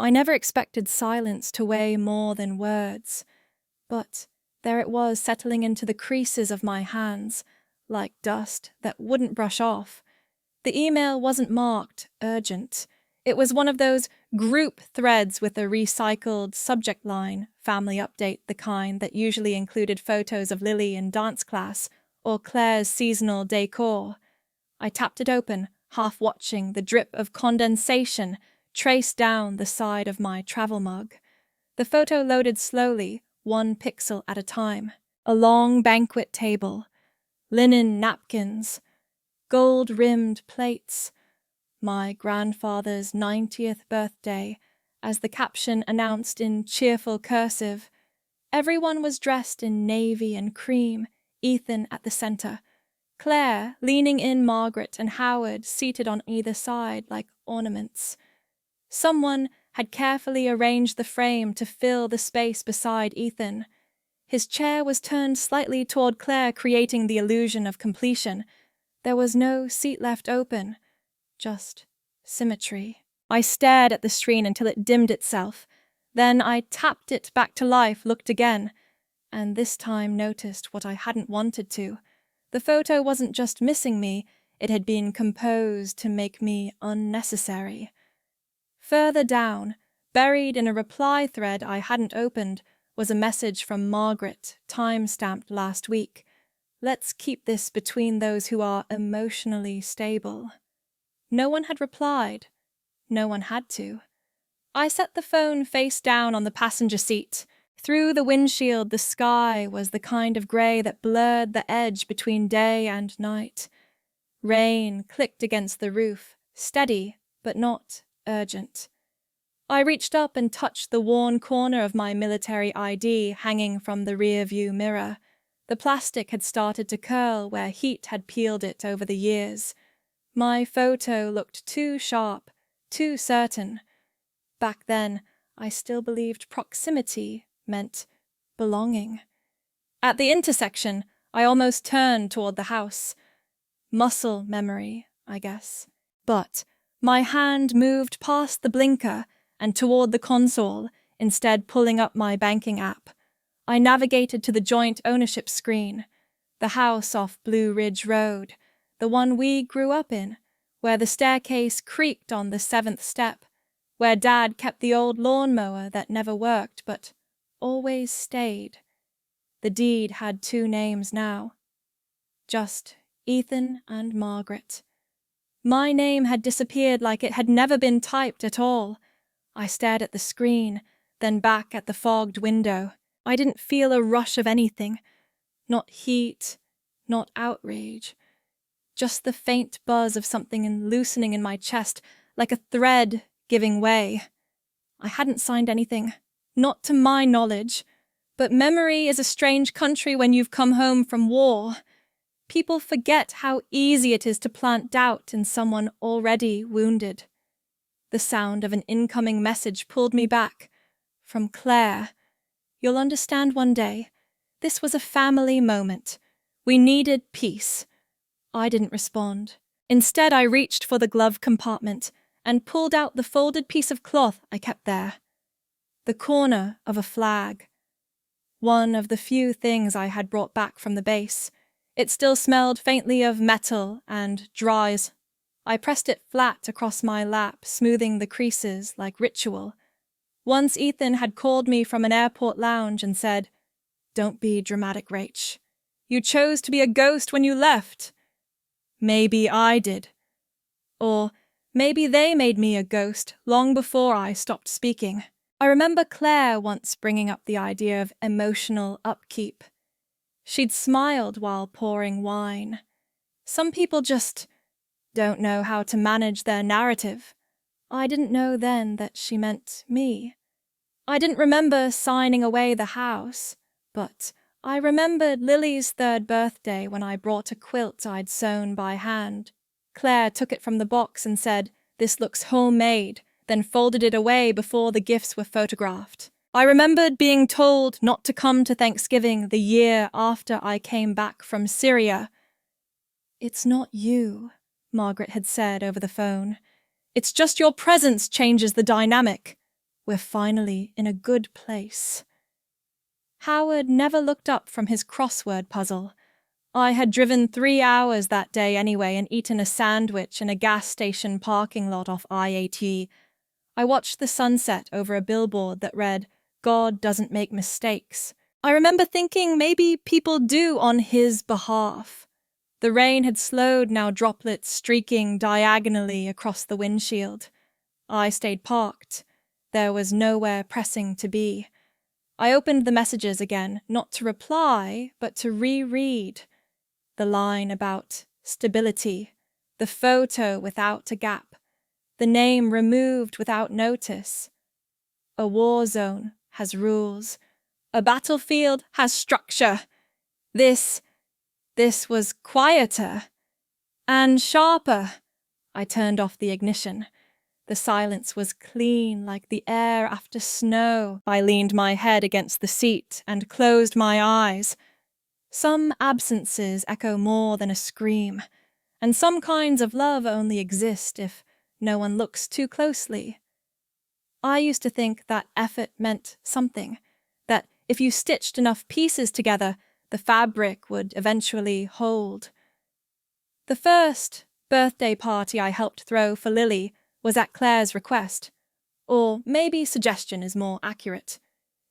I never expected silence to weigh more than words, but there it was settling into the creases of my hands, like dust that wouldn't brush off. The email wasn't marked urgent. It was one of those group threads with a recycled subject line, family update, the kind that usually included photos of Lily in dance class or Claire's seasonal decor. I tapped it open, half watching the drip of condensation trace down the side of my travel mug. The photo loaded slowly, one pixel at a time. A long banquet table, linen napkins, gold-rimmed plates, my grandfather's 90th birthday, as the caption announced in cheerful cursive. Everyone was dressed in navy and cream, Ethan at the center, Claire leaning in, Margaret and Howard seated on either side like ornaments. Someone had carefully arranged the frame to fill the space beside Ethan. His chair was turned slightly toward Claire, creating the illusion of completion. There was no seat left open, just symmetry. I stared at the screen until it dimmed itself. Then I tapped it back to life, looked again, and this time noticed what I hadn't wanted to. The photo wasn't just missing me, it had been composed to make me unnecessary. Further down, buried in a reply thread I hadn't opened, was a message from Margaret, time-stamped last week. Let's keep this between those who are emotionally stable. No one had replied. No one had to. I set the phone face down on the passenger seat. Through the windshield, the sky was the kind of grey that blurred the edge between day and night. Rain clicked against the roof, steady but not urgent. I reached up and touched the worn corner of my military ID hanging from the rear-view mirror. The plastic had started to curl where heat had peeled it over the years. My photo looked too sharp, too certain. Back then, I still believed proximity meant belonging. At the intersection, I almost turned toward the house. Muscle memory, I guess. But my hand moved past the blinker and toward the console, instead pulling up my banking app. I navigated to the joint ownership screen, the house off Blue Ridge Road, the one we grew up in, where the staircase creaked on the 7th step, where Dad kept the old lawnmower that never worked but always stayed. The deed had 2 names now. Just Ethan and Margaret. My name had disappeared like it had never been typed at all. I stared at the screen, then back at the fogged window. I didn't feel a rush of anything. Not heat, not outrage. Just the faint buzz of something loosening in my chest, like a thread giving way. I hadn't signed anything, not to my knowledge. But memory is a strange country when you've come home from war. People forget how easy it is to plant doubt in someone already wounded. The sound of an incoming message pulled me back. From Claire. You'll understand one day. This was a family moment. We needed peace. I didn't respond. Instead, I reached for the glove compartment and pulled out the folded piece of cloth I kept there. The corner of a flag. One of the few things I had brought back from the base. It still smelled faintly of metal and dries. I pressed it flat across my lap, smoothing the creases like ritual. Once Ethan had called me from an airport lounge and said, "Don't be dramatic, Rach. You chose to be a ghost when you left." Maybe I did. Or maybe they made me a ghost long before I stopped speaking. I remember Claire once bringing up the idea of emotional upkeep. She'd smiled while pouring wine. Some people just don't know how to manage their narrative. I didn't know then that she meant me. I didn't remember signing away the house, but I remembered Lily's 3rd birthday when I brought a quilt I'd sewn by hand. Claire took it from the box and said, "This looks homemade," then folded it away before the gifts were photographed. I remembered being told not to come to Thanksgiving the year after I came back from Syria. "It's not you," Margaret had said over the phone. "It's just your presence changes the dynamic." we're finally in a good place. Howard never looked up from his crossword puzzle. I had driven 3 hours that day anyway and eaten a sandwich in a gas station parking lot off I-80. I watched the sunset over a billboard that read, "God doesn't make mistakes." I remember thinking maybe people do on his behalf. The rain had slowed, now droplets streaking diagonally across the windshield. I stayed parked. There was nowhere pressing to be. I opened the messages again, not to reply, but to reread. The line about stability, the photo without a gap, the name removed without notice. A war zone has rules. A battlefield has structure. This was quieter and sharper. I turned off the ignition. The silence was clean, like the air after snow. I leaned my head against the seat and closed my eyes. Some absences echo more than a scream, and some kinds of love only exist if no one looks too closely. I used to think that effort meant something, that if you stitched enough pieces together, the fabric would eventually hold. The first birthday party I helped throw for Lily was at Claire's request, or maybe suggestion is more accurate.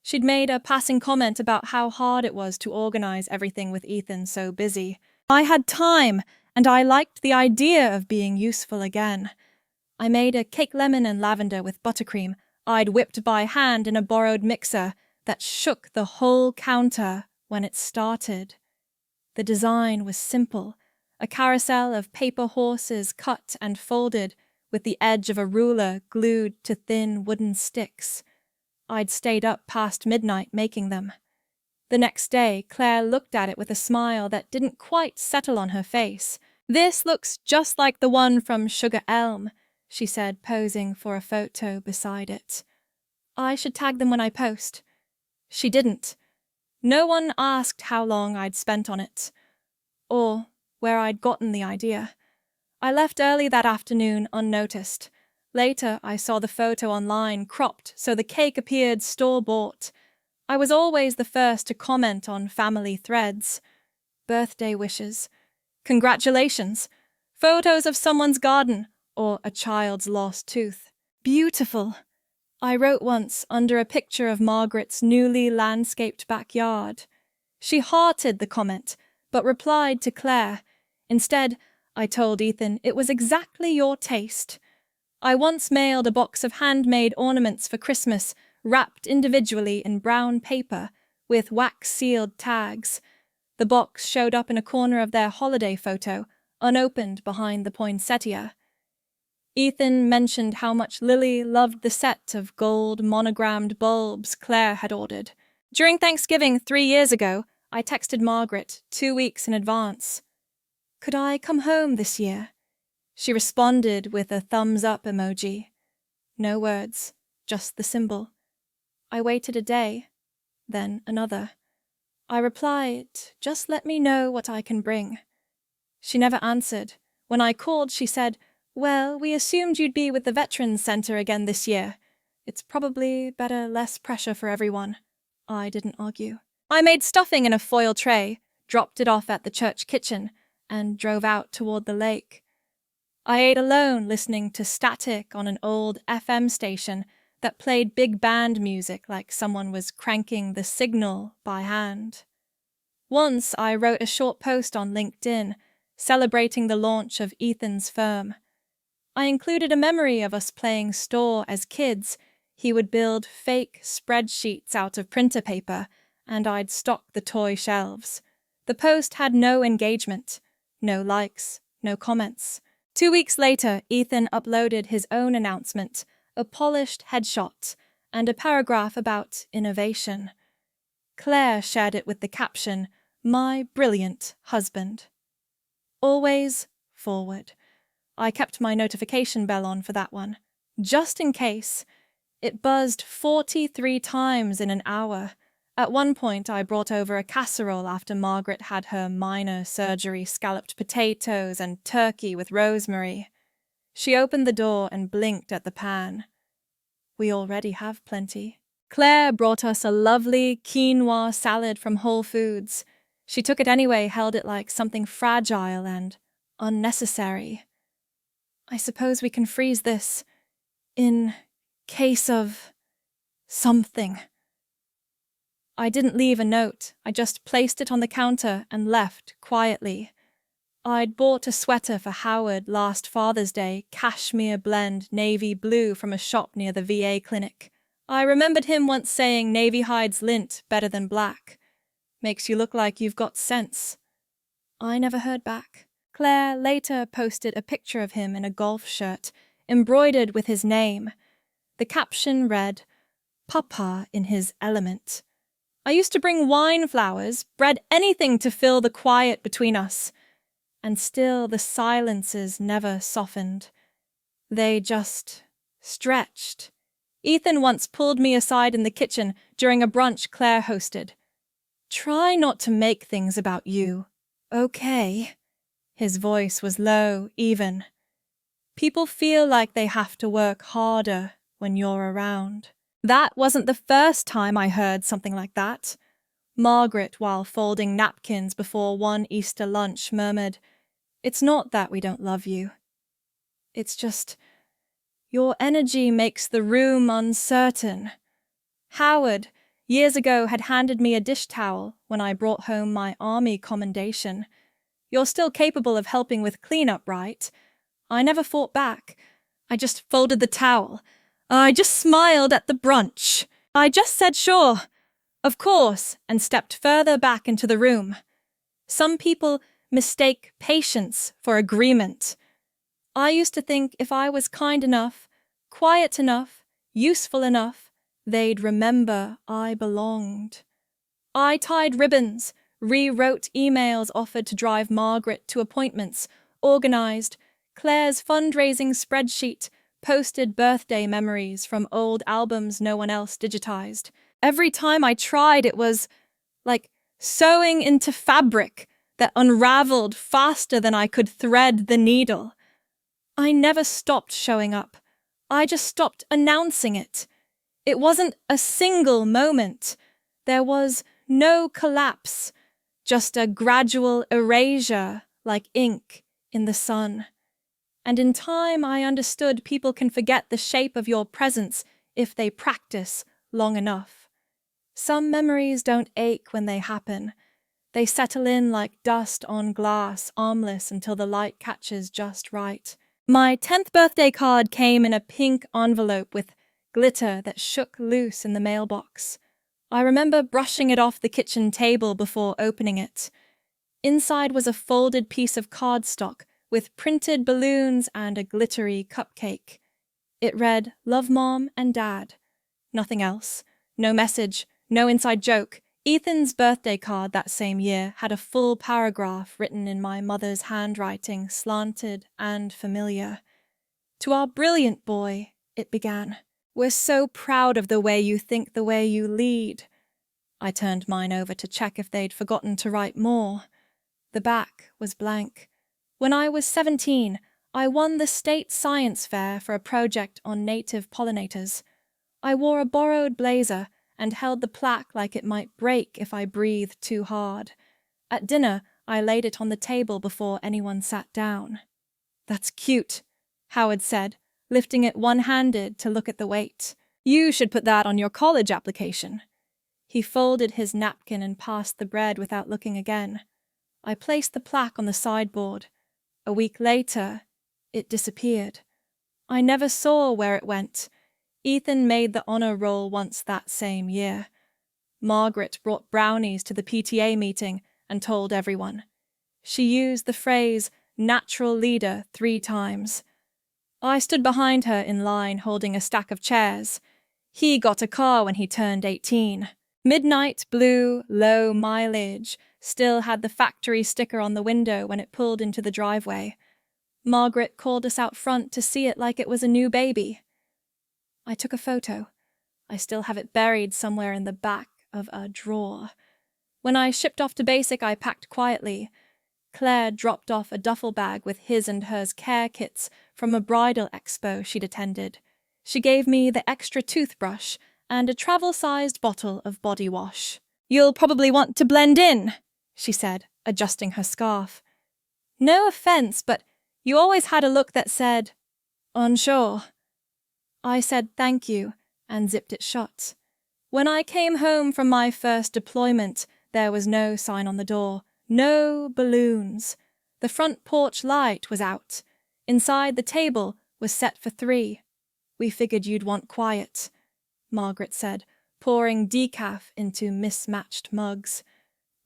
She'd made a passing comment about how hard it was to organize everything with Ethan so busy. I had time, and I liked the idea of being useful again. I made a cake lemon and lavender with buttercream I'd whipped by hand in a borrowed mixer that shook the whole counter when it started. The design was simple, a carousel of paper horses cut and folded with the edge of a ruler glued to thin wooden sticks. I'd stayed up past midnight making them. The next day, Claire looked at it with a smile that didn't quite settle on her face. "This looks just like the one from Sugar Elm," she said, posing for a photo beside it. "I should tag them when I post." She didn't. No one asked how long I'd spent on it, or where I'd gotten the idea. I left early that afternoon unnoticed. Later, I saw the photo online cropped so the cake appeared store-bought. I was always the first to comment on family threads. Birthday wishes. Congratulations. Photos of someone's garden or a child's lost tooth. Beautiful. I wrote once under a picture of Margaret's newly landscaped backyard. She hearted the comment, but replied to Claire. Instead, I told Ethan it was exactly your taste. I once mailed a box of handmade ornaments for Christmas, wrapped individually in brown paper, with wax-sealed tags. The box showed up in a corner of their holiday photo, unopened behind the poinsettia. Ethan mentioned how much Lily loved the set of gold monogrammed bulbs Claire had ordered. During Thanksgiving 3 years ago, I texted Margaret 2 weeks in advance. "Could I come home this year?" She responded with a thumbs-up emoji. No words, just the symbol. I waited a day, then another. I replied, "Just let me know what I can bring." She never answered. When I called, she said, "Well, we assumed you'd be with the Veterans Center again this year. It's probably better less pressure for everyone." I didn't argue. I made stuffing in a foil tray, dropped it off at the church kitchen, and drove out toward the lake. I ate alone, listening to static on an old FM station that played big band music like someone was cranking the signal by hand. Once I wrote a short post on LinkedIn, celebrating the launch of Ethan's firm. I included a memory of us playing store as kids. He would build fake spreadsheets out of printer paper, and I'd stock the toy shelves. The post had no engagement, no likes, no comments. 2 weeks later, Ethan uploaded his own announcement, a polished headshot, and a paragraph about innovation. Claire shared it with the caption, "My brilliant husband." Always forward. I kept my notification bell on for that one, just in case. It buzzed 43 times in an hour. At one point, I brought over a casserole after Margaret had her minor surgery, scalloped potatoes and turkey with rosemary. She opened the door and blinked at the pan. We already have plenty. Claire brought us a lovely quinoa salad from Whole Foods. She took it anyway, held it like something fragile and unnecessary. I suppose we can freeze this in case of something. I didn't leave a note. I just placed it on the counter and left quietly. I'd bought a sweater for Howard last Father's Day, cashmere blend navy blue from a shop near the VA clinic. I remembered him once saying navy hides lint better than black. Makes you look like you've got sense. I never heard back. Claire later posted a picture of him in a golf shirt, embroidered with his name. The caption read, "Papa in his element." I used to bring wine flowers, bread, anything to fill the quiet between us. And still the silences never softened. They just stretched. Ethan once pulled me aside in the kitchen during a brunch Claire hosted. "Try not to make things about you, okay?" His voice was low, even. People feel like they have to work harder when you're around. That wasn't the first time I heard something like that. Margaret, while folding napkins before one Easter lunch, murmured, "It's not that we don't love you. It's just your energy makes the room uncertain." Howard, years ago, had handed me a dish towel when I brought home my army commendation. "You're still capable of helping with cleanup, right?" I never fought back. I just folded the towel. I just smiled at the brunch. I just said sure, of course, and stepped further back into the room. Some people mistake patience for agreement. I used to think if I was kind enough, quiet enough, useful enough, they'd remember I belonged. I tied ribbons, rewrote emails offered to drive Margaret to appointments, organized Claire's fundraising spreadsheet, posted birthday memories from old albums no one else digitized. Every time I tried, it was like sewing into fabric that unraveled faster than I could thread the needle. I never stopped showing up. I just stopped announcing it. It wasn't a single moment. There was no collapse, just a gradual erasure like ink in the sun. And in time I understood people can forget the shape of your presence if they practice long enough. Some memories don't ache when they happen. They settle in like dust on glass, armless until the light catches just right. My 10th birthday card came in a pink envelope with glitter that shook loose in the mailbox. I remember brushing it off the kitchen table before opening it. Inside was a folded piece of cardstock with printed balloons and a glittery cupcake. It read, "Love Mom and Dad." Nothing else. No message, no inside joke. Ethan's birthday card that same year had a full paragraph written in my mother's handwriting, slanted and familiar. "To our brilliant boy," it began. "We're so proud of the way you think, the way you lead." I turned mine over to check if they'd forgotten to write more. The back was blank. When I was 17, I won the state science fair for a project on native pollinators. I wore a borrowed blazer and held the plaque like it might break if I breathed too hard. At dinner, I laid it on the table before anyone sat down. "That's cute," Howard said, lifting it one-handed to look at the weight. "You should put that on your college application." He folded his napkin and passed the bread without looking again. I placed the plaque on the sideboard. A week later, it disappeared. I never saw where it went. Ethan made the honor roll once that same year. Margaret brought brownies to the PTA meeting and told everyone. She used the phrase "natural leader" 3 times. I stood behind her in line holding a stack of chairs. He got a car when he turned 18. Midnight blue, low mileage, still had the factory sticker on the window when it pulled into the driveway. Margaret called us out front to see it like it was a new baby. I took a photo. I still have it buried somewhere in the back of a drawer. When I shipped off to basic, I packed quietly. Claire dropped off a duffel bag with his and hers care kits from a bridal expo she'd attended. She gave me the extra toothbrush and a travel-sized bottle of body wash. "You'll probably want to blend in," she said, adjusting her scarf. "No offense, but you always had a look that said, unsure." I said thank you and zipped it shut. When I came home from my first deployment, there was no sign on the door, no balloons. The front porch light was out. Inside, the table was set for 3. "We figured you'd want quiet," Margaret said, pouring decaf into mismatched mugs.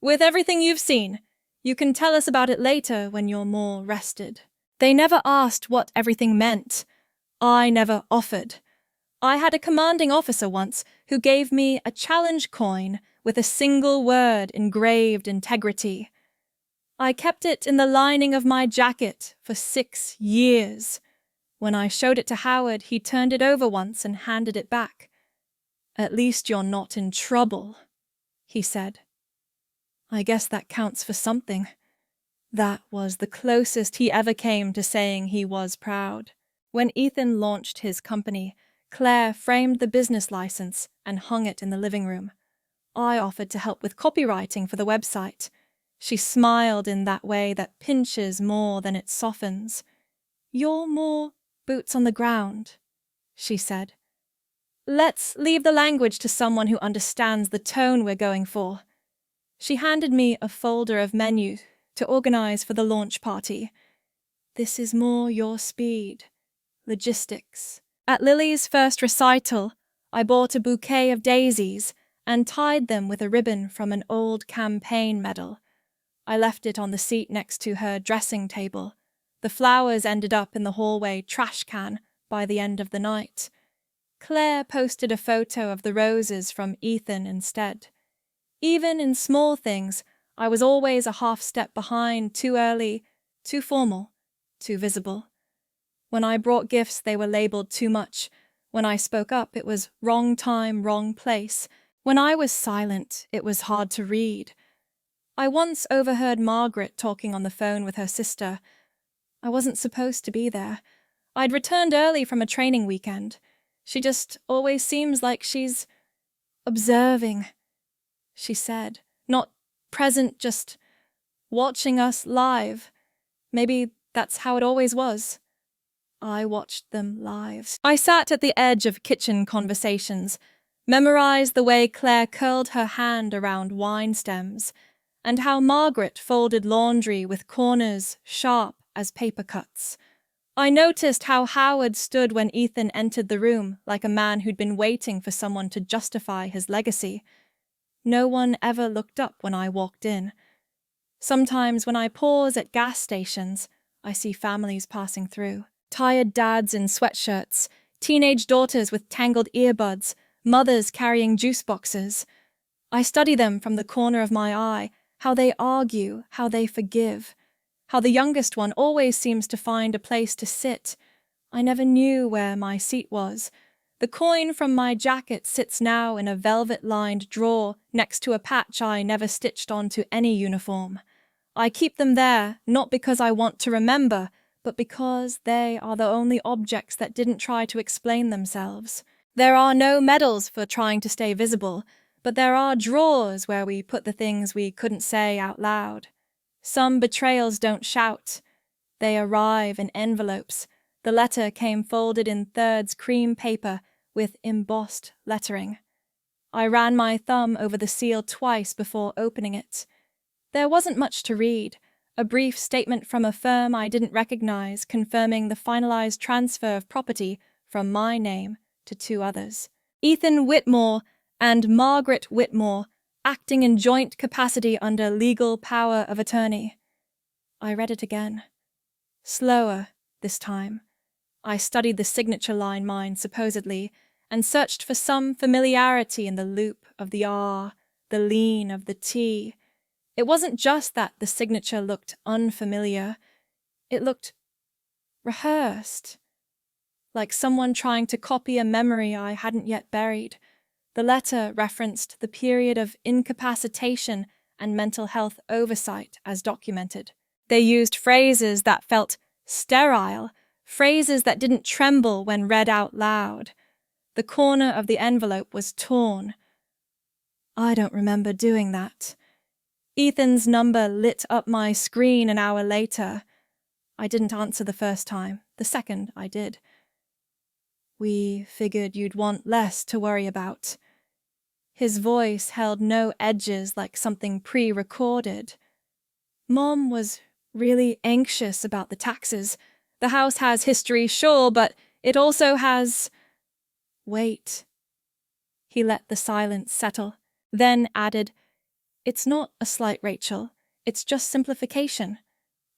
"With everything you've seen, you can tell us about it later when you're more rested." They never asked what everything meant. I never offered. I had a commanding officer once who gave me a challenge coin with a single word engraved integrity. I kept it in the lining of my jacket for 6 years. When I showed it to Howard, he turned it over once and handed it back. "At least you're not in trouble," he said. I guess that counts for something. That was the closest he ever came to saying he was proud. When Ethan launched his company, Claire framed the business license and hung it in the living room. I offered to help with copywriting for the website. She smiled in that way that pinches more than it softens. "You're more boots on the ground," she said. "Let's leave the language to someone who understands the tone we're going for." She handed me a folder of menus to organize for the launch party. "This is more your speed. Logistics." At Lily's first recital, I bought a bouquet of daisies and tied them with a ribbon from an old campaign medal. I left it on the seat next to her dressing table. The flowers ended up in the hallway trash can by the end of the night. Claire posted a photo of the roses from Ethan instead. Even in small things, I was always a half step behind, too early, too formal, too visible. When I brought gifts, they were labeled too much. When I spoke up, it was wrong time, wrong place. When I was silent, it was hard to read. I once overheard Margaret talking on the phone with her sister. I wasn't supposed to be there. I'd returned early from a training weekend. She just always seems like she's observing, she said. Not present, just watching us live. Maybe that's how it always was. I watched them live. I sat at the edge of kitchen conversations, memorized the way Claire curled her hand around wine stems, and how Margaret folded laundry with corners sharp as paper cuts. I noticed how Howard stood when Ethan entered the room like a man who'd been waiting for someone to justify his legacy. No one ever looked up when I walked in. Sometimes when I pause at gas stations, I see families passing through. Tired dads in sweatshirts, teenage daughters with tangled earbuds, mothers carrying juice boxes. I study them from the corner of my eye, how they argue, how they forgive, how the youngest one always seems to find a place to sit. I never knew where my seat was. The coin from my jacket sits now in a velvet-lined drawer next to a patch I never stitched onto any uniform. I keep them there, not because I want to remember, but because they are the only objects that didn't try to explain themselves. There are no medals for trying to stay visible, but there are drawers where we put the things we couldn't say out loud. Some betrayals don't shout. They arrive in envelopes. The letter came folded in thirds cream paper with embossed lettering. I ran my thumb over the seal twice before opening it. There wasn't much to read. A brief statement from a firm I didn't recognize confirming the finalized transfer of property from my name to 2 others. Ethan Whitmore and Margaret Whitmore, acting in joint capacity under legal power of attorney. I read it again. Slower this time. I studied the signature line mine supposedly and searched for some familiarity in the loop of the R, the lean of the T. It wasn't just that the signature looked unfamiliar. It looked rehearsed, like someone trying to copy a memory I hadn't yet buried. The letter referenced the period of incapacitation and mental health oversight as documented. They used phrases that felt sterile, phrases that didn't tremble when read out loud. The corner of the envelope was torn. I don't remember doing that. Ethan's number lit up my screen an hour later. I didn't answer the first time. The second, I did. We figured you'd want less to worry about. His voice held no edges like something pre-recorded. Mom was really anxious about the taxes. The house has history, sure, but it also has... Wait. He let the silence settle, then added, "It's not a slight, Rachel. It's just simplification."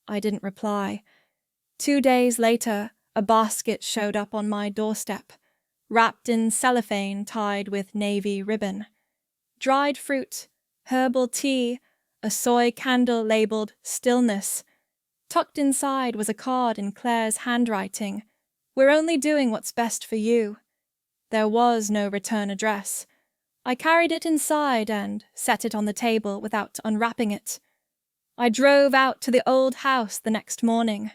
I didn't reply. 2 days later, a basket showed up on my doorstep, wrapped in cellophane tied with navy ribbon. Dried fruit, herbal tea, a soy candle labeled "Stillness." Tucked inside was a card in Claire's handwriting. "We're only doing what's best for you." There was no return address. I carried it inside and set it on the table without unwrapping it. I drove out to the old house the next morning,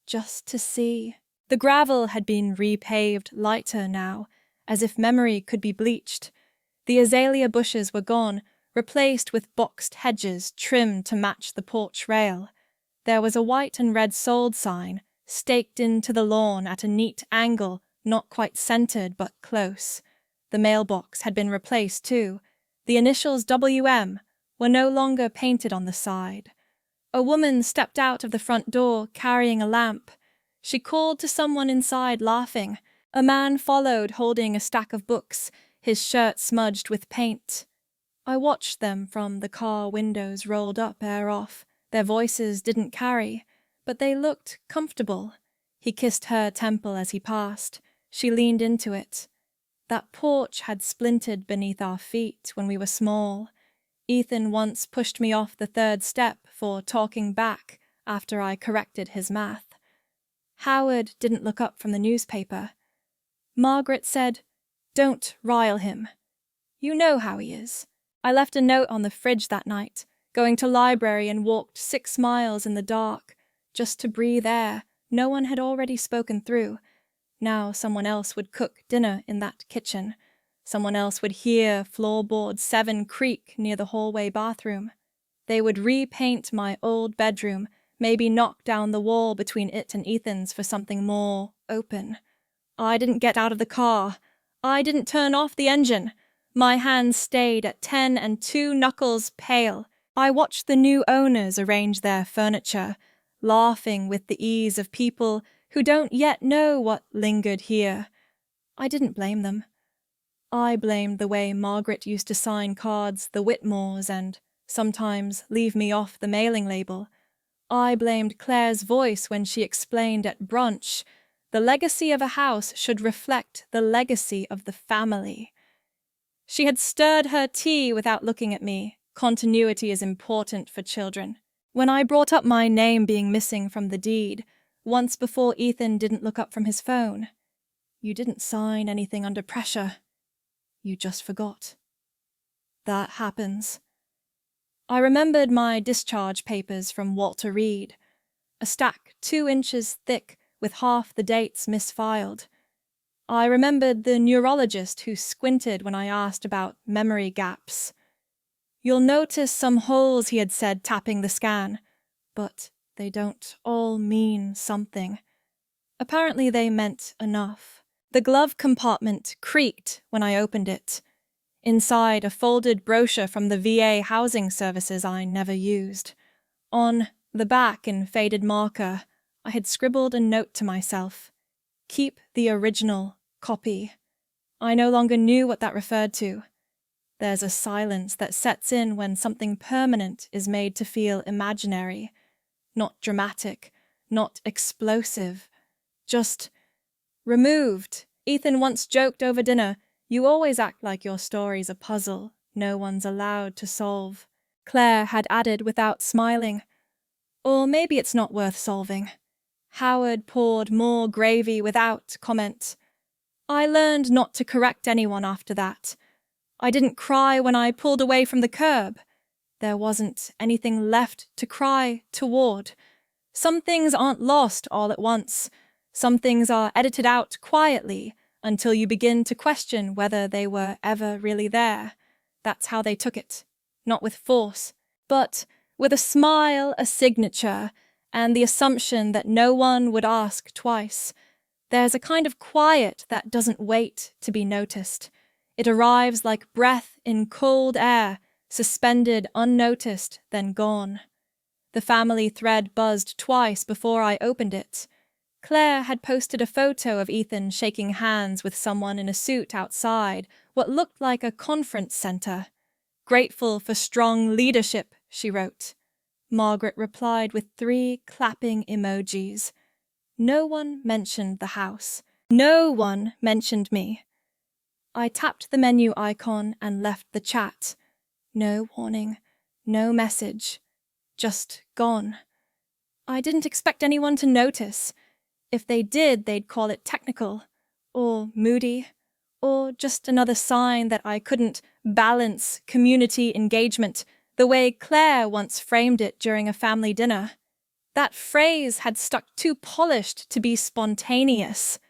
just to see. The gravel had been repaved lighter now, as if memory could be bleached. The azalea bushes were gone, replaced with boxed hedges trimmed to match the porch rail. There was a white and red sold sign, staked into the lawn at a neat angle, not quite centered but close. The mailbox had been replaced too. The initials WM were no longer painted on the side. A woman stepped out of the front door carrying a lamp. She called to someone inside, laughing. A man followed holding a stack of books, his shirt smudged with paint. I watched them from the car windows rolled up air off. Their voices didn't carry, but they looked comfortable. He kissed her temple as he passed. She leaned into it. That porch had splintered beneath our feet when we were small. Ethan once pushed me off the 3rd step for talking back after I corrected his math. Howard didn't look up from the newspaper. Margaret said, "Don't rile him. You know how he is." I left a note on the fridge that night, going to library and walked 6 miles in the dark, just to breathe air no one had already spoken through. Now someone else would cook dinner in that kitchen. Someone else would hear floorboard 7 creak near the hallway bathroom. They would repaint my old bedroom, maybe knock down the wall between it and Ethan's for something more open. I didn't get out of the car. I didn't turn off the engine. My hands stayed at 10 and 2 knuckles pale. I watched the new owners arrange their furniture, laughing with the ease of people who don't yet know what lingered here. I didn't blame them. I blamed the way Margaret used to sign cards, the Whitmores, and sometimes leave me off the mailing label. I blamed Claire's voice when she explained at brunch, the legacy of a house should reflect the legacy of the family. She had stirred her tea without looking at me. Continuity is important for children. When I brought up my name being missing from the deed, once before Ethan didn't look up from his phone. "You didn't sign anything under pressure. You just forgot." That happens. I remembered my discharge papers from Walter Reed, a stack 2 inches thick with half the dates misfiled. I remembered the neurologist who squinted when I asked about memory gaps. "You'll notice some holes," he had said, tapping the scan, "but they don't all mean something." Apparently they meant enough. The glove compartment creaked when I opened it. Inside, a folded brochure from the VA housing services I never used. On the back, in faded marker, I had scribbled a note to myself. "Keep the original copy." I no longer knew what that referred to. There's a silence that sets in when something permanent is made to feel imaginary. Not dramatic, not explosive, just removed. Ethan once joked over dinner, "You always act like your story's a puzzle no one's allowed to solve." Claire had added without smiling, "Or maybe it's not worth solving." Howard poured more gravy without comment. I learned not to correct anyone after that. I didn't cry when I pulled away from the curb. There wasn't anything left to cry toward. Some things aren't lost all at once. Some things are edited out quietly until you begin to question whether they were ever really there. That's how they took it. Not with force, but with a smile, a signature, and the assumption that no one would ask twice. There's a kind of quiet that doesn't wait to be noticed. It arrives like breath in cold air, suspended unnoticed, then gone. The family thread buzzed twice before I opened it. Claire had posted a photo of Ethan shaking hands with someone in a suit outside what looked like a conference center. "Grateful for strong leadership," she wrote. Margaret replied with 3 clapping emojis. No one mentioned the house. No one mentioned me. I tapped the menu icon and left the chat. No warning, no message. Just gone. I didn't expect anyone to notice. If they did, they'd call it technical, or moody, or just another sign that I couldn't balance community engagement the way Claire once framed it during a family dinner. That phrase had stuck too polished to be spontaneous.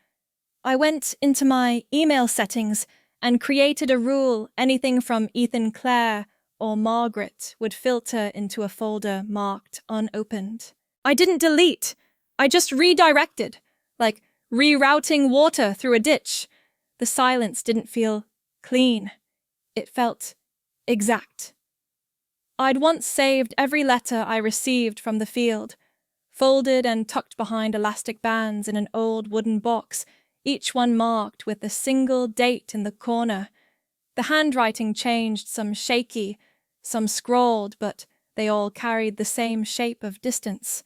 I went into my email settings and created a rule anything from Ethan Claire or Margaret would filter into a folder marked unopened. I didn't delete. I just redirected, like rerouting water through a ditch. The silence didn't feel clean. It felt exact. I'd once saved every letter I received from the field, folded and tucked behind elastic bands in an old wooden box, each one marked with a single date in the corner. The handwriting changed, some shaky, some scrawled, but they all carried the same shape of distance.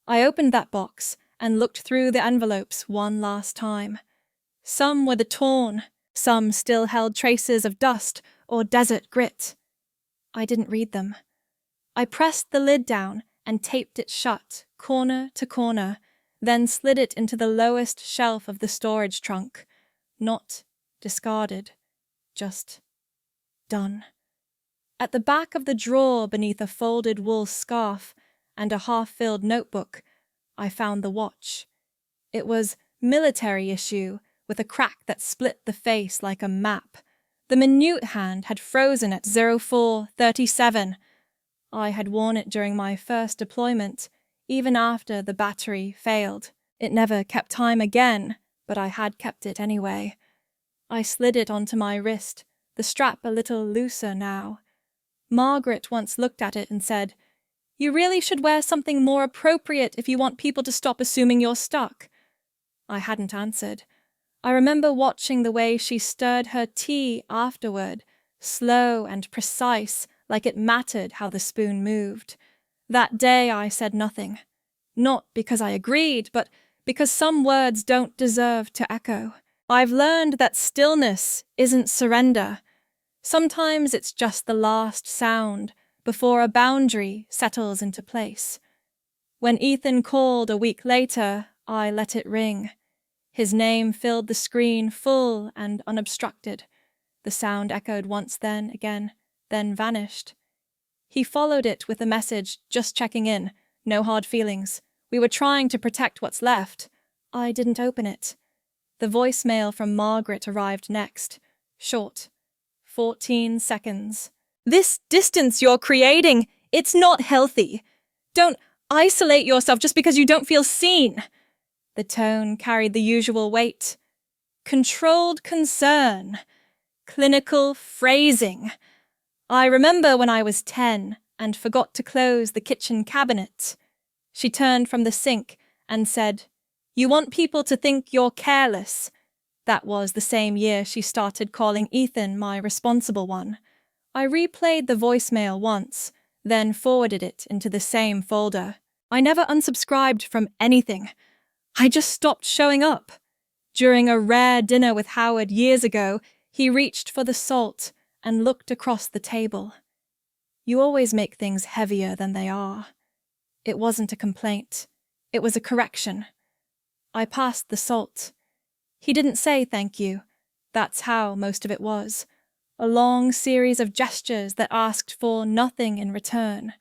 I opened that box and looked through the envelopes one last time. Some were torn, some still held traces of dust or desert grit. I didn't read them. I pressed the lid down and taped it shut, corner to corner, then slid it into the lowest shelf of the storage trunk. Not discarded, just done. At the back of the drawer beneath a folded wool scarf and a half-filled notebook, I found the watch. It was military issue, with a crack that split the face like a map. The minute hand had frozen at 04:37. I had worn it during my first deployment, even after the battery failed. It never kept time again, but I had kept it anyway. I slid it onto my wrist, the strap a little looser now. Margaret once looked at it and said, "You really should wear something more appropriate if you want people to stop assuming you're stuck." I hadn't answered. I remember watching the way she stirred her tea afterward, slow and precise, like it mattered how the spoon moved. That day I said nothing. Not because I agreed, but because some words don't deserve to echo. I've learned that stillness isn't surrender. Sometimes it's just the last sound before a boundary settles into place. When Ethan called a week later, I let it ring. His name filled the screen full and unobstructed. The sound echoed once, then again, then vanished. He followed it with a message, "Just checking in. No hard feelings. We were trying to protect what's left." I didn't open it. The voicemail from Margaret arrived next. Short. 14 seconds. "This distance you're creating, it's not healthy. Don't isolate yourself just because you don't feel seen." The tone carried the usual weight. Controlled concern. Clinical phrasing. I remember when I was 10 and forgot to close the kitchen cabinet. She turned from the sink and said, "You want people to think you're careless." That was the same year she started calling Ethan my responsible one. I replayed the voicemail once, then forwarded it into the same folder. I never unsubscribed from anything. I just stopped showing up. During a rare dinner with Howard years ago, he reached for the salt and looked across the table. "You always make things heavier than they are." It wasn't a complaint. It was a correction. I passed the salt. He didn't say thank you. That's how most of it was. A long series of gestures that asked for nothing in return.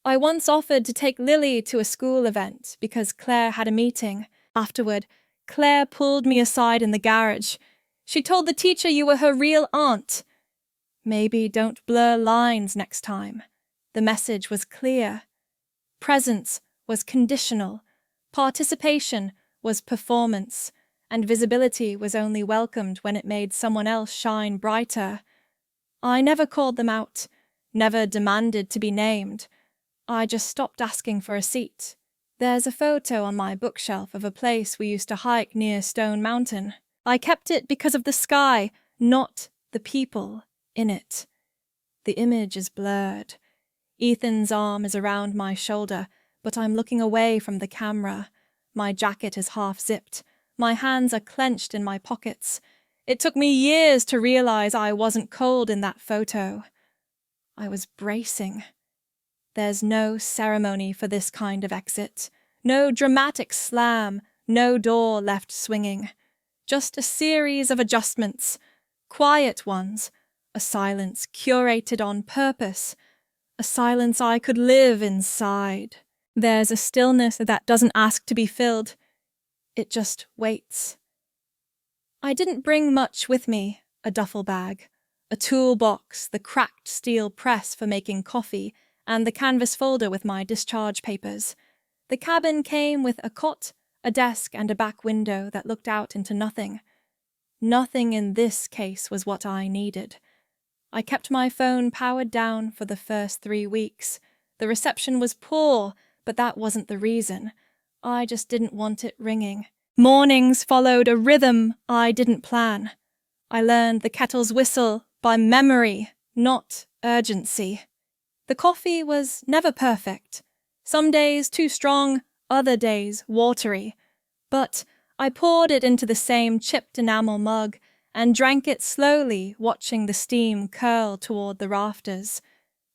I once offered to take Lily to a school event because Claire had a meeting. Afterward, Claire pulled me aside in the garage. She told the teacher you were her real aunt. Maybe don't blur lines next time. The message was clear. Presence was conditional. Participation was performance. And visibility was only welcomed when it made someone else shine brighter. I never called them out, never demanded to be named. I just stopped asking for a seat. There's a photo on my bookshelf of a place we used to hike near Stone Mountain. I kept it because of the sky, not the people in it. The image is blurred. Ethan's arm is around my shoulder, but I'm looking away from the camera. My jacket is half zipped. My hands are clenched in my pockets. It took me years to realize I wasn't cold in that photo. I was bracing. There's no ceremony for this kind of exit. No dramatic slam, no door left swinging. Just a series of adjustments. Quiet ones. A silence curated on purpose. A silence I could live inside. There's a stillness that doesn't ask to be filled. It just waits. I didn't bring much with me, a duffel bag, a toolbox, the cracked steel press for making coffee, and the canvas folder with my discharge papers. The cabin came with a cot, a desk, and a back window that looked out into nothing. Nothing in this case was what I needed. I kept my phone powered down for the first 3 weeks. The reception was poor, but that wasn't the reason. I just didn't want it ringing. Mornings followed a rhythm I didn't plan. I learned the kettle's whistle by memory, not urgency. The coffee was never perfect. Some days too strong, other days watery. But I poured it into the same chipped enamel mug and drank it slowly, watching the steam curl toward the rafters.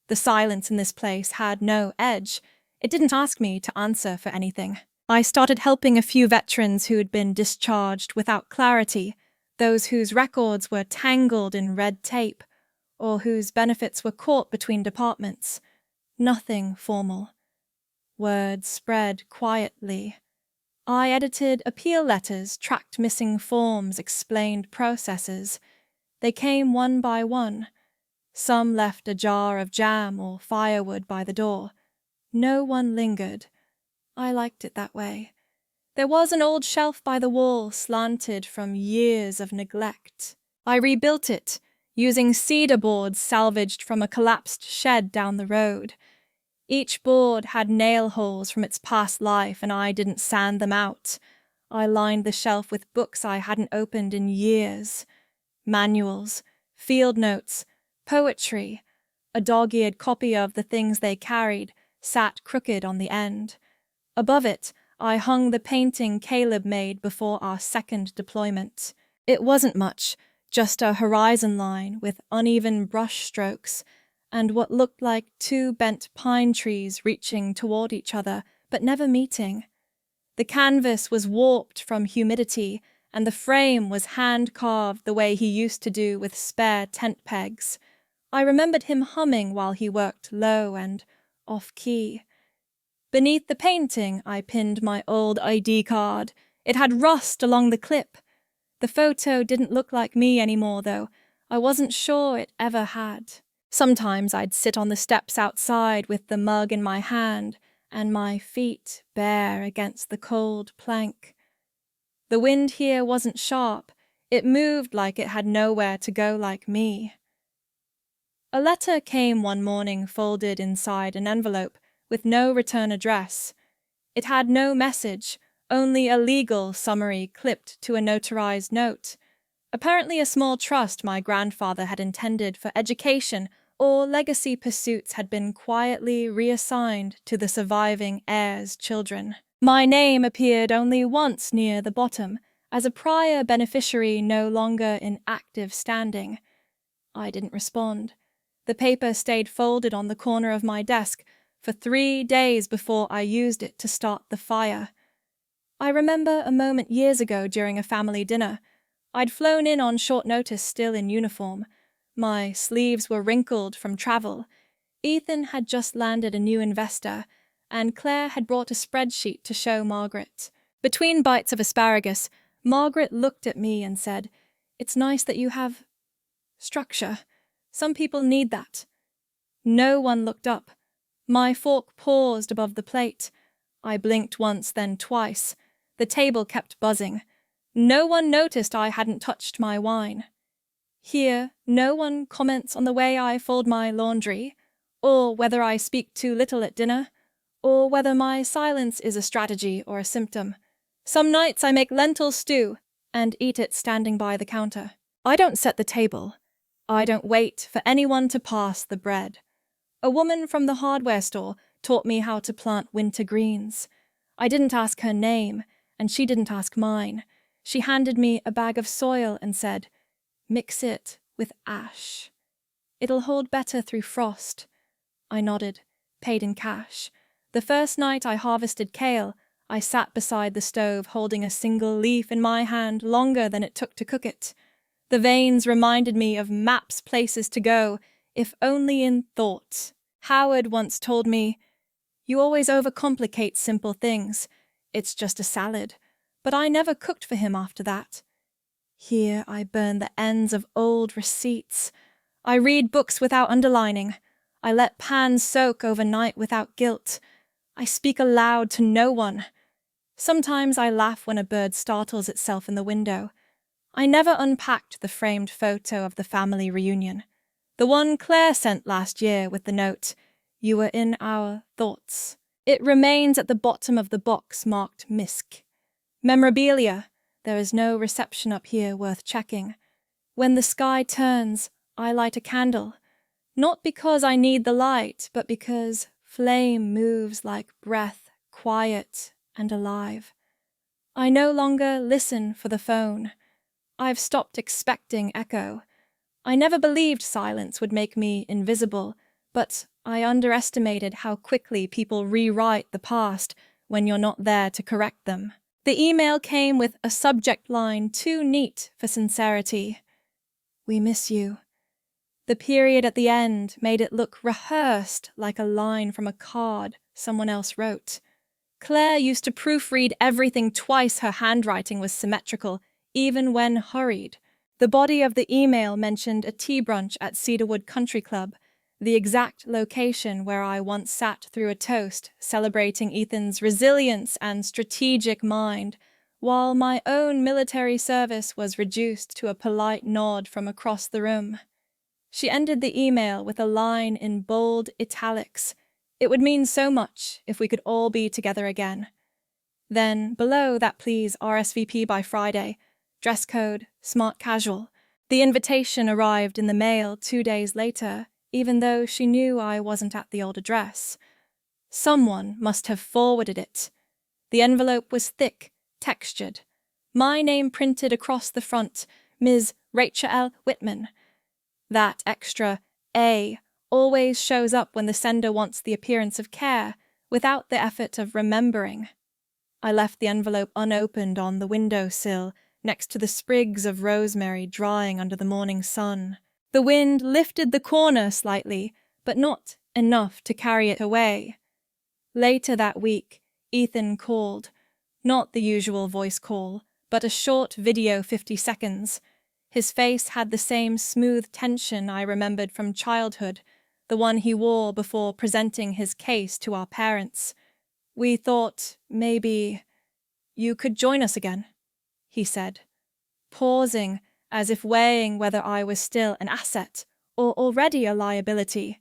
The silence in this place had no edge. It didn't ask me to answer for anything. I started helping a few veterans who had been discharged without clarity, those whose records were tangled in red tape, or whose benefits were caught between departments. Nothing formal. Word spread quietly. I edited appeal letters, tracked missing forms, explained processes. They came one by one. Some left a jar of jam or firewood by the door. No one lingered. I liked it that way. There was an old shelf by the wall, slanted from years of neglect. I rebuilt it, using cedar boards salvaged from a collapsed shed down the road. Each board had nail holes from its past life, and I didn't sand them out. I lined the shelf with books I hadn't opened in years. Manuals, field notes, poetry. A dog-eared copy of The Things They Carried sat crooked on the end. Above it, I hung the painting Caleb made before our second deployment. It wasn't much, just a horizon line with uneven brush strokes, and what looked like 2 bent pine trees reaching toward each other, but never meeting. The canvas was warped from humidity, and the frame was hand-carved the way he used to do with spare tent pegs. I remembered him humming while he worked low and off-key. Beneath the painting, I pinned my old ID card. It had rust along the clip. The photo didn't look like me anymore, though. I wasn't sure it ever had. Sometimes I'd sit on the steps outside with the mug in my hand and my feet bare against the cold plank. The wind here wasn't sharp. It moved like it had nowhere to go like me. A letter came one morning folded inside an envelope with no return address. It had no message, only a legal summary clipped to a notarized note. Apparently a small trust my grandfather had intended for education or legacy pursuits had been quietly reassigned to the surviving heir's children. My name appeared only once near the bottom, as a prior beneficiary no longer in active standing. I didn't respond. The paper stayed folded on the corner of my desk for 3 days before I used it to start the fire. I remember a moment years ago during a family dinner. I'd flown in on short notice still in uniform. My sleeves were wrinkled from travel. Ethan had just landed a new investor, and Claire had brought a spreadsheet to show Margaret. Between bites of asparagus, Margaret looked at me and said, "It's nice that you have structure. Some people need that." No one looked up. My fork paused above the plate. I blinked once, then twice. The table kept buzzing. No one noticed I hadn't touched my wine. Here, no one comments on the way I fold my laundry, or whether I speak too little at dinner, or whether my silence is a strategy or a symptom. Some nights I make lentil stew and eat it standing by the counter. I don't set the table. I don't wait for anyone to pass the bread. A woman from the hardware store taught me how to plant winter greens. I didn't ask her name, and she didn't ask mine. She handed me a bag of soil and said, "Mix it with ash. It'll hold better through frost." I nodded, paid in cash. The first night I harvested kale, I sat beside the stove holding a single leaf in my hand longer than it took to cook it. The veins reminded me of maps, places to go, if only in thought. Howard once told me, "You always overcomplicate simple things. It's just a salad." But I never cooked for him after that. Here I burn the ends of old receipts. I read books without underlining. I let pans soak overnight without guilt. I speak aloud to no one. Sometimes I laugh when a bird startles itself in the window. I never unpacked the framed photo of the family reunion. The one Claire sent last year with the note, "You were in our thoughts." It remains at the bottom of the box marked MISC. Memorabilia. There is no reception up here worth checking. When the sky turns, I light a candle. Not because I need the light, but because flame moves like breath, quiet and alive. I no longer listen for the phone. I've stopped expecting echo. I never believed silence would make me invisible, but I underestimated how quickly people rewrite the past when you're not there to correct them. The email came with a subject line too neat for sincerity. "We miss you." The period at the end made it look rehearsed, like a line from a card someone else wrote. Claire used to proofread everything twice. Her handwriting was symmetrical, even when hurried. The body of the email mentioned a tea brunch at Cedarwood Country Club, the exact location where I once sat through a toast celebrating Ethan's resilience and strategic mind, while my own military service was reduced to a polite nod from across the room. She ended the email with a line in bold italics. It would mean so much if we could all be together again. Then, below that, please RSVP by Friday. Dress code, smart casual. The invitation arrived in the mail 2 days later, even though she knew I wasn't at the old address. Someone must have forwarded it. The envelope was thick, textured. My name printed across the front, Ms. Rachel L. Whitman. That extra A always shows up when the sender wants the appearance of care, without the effort of remembering. I left the envelope unopened on the windowsill, next to the sprigs of rosemary drying under the morning sun. The wind lifted the corner slightly, but not enough to carry it away. Later that week, Ethan called. Not the usual voice call, but a short video 50 seconds. His face had the same smooth tension I remembered from childhood, the one he wore before presenting his case to our parents. "We thought, maybe, you could join us again," he said, pausing as if weighing whether I was still an asset or already a liability.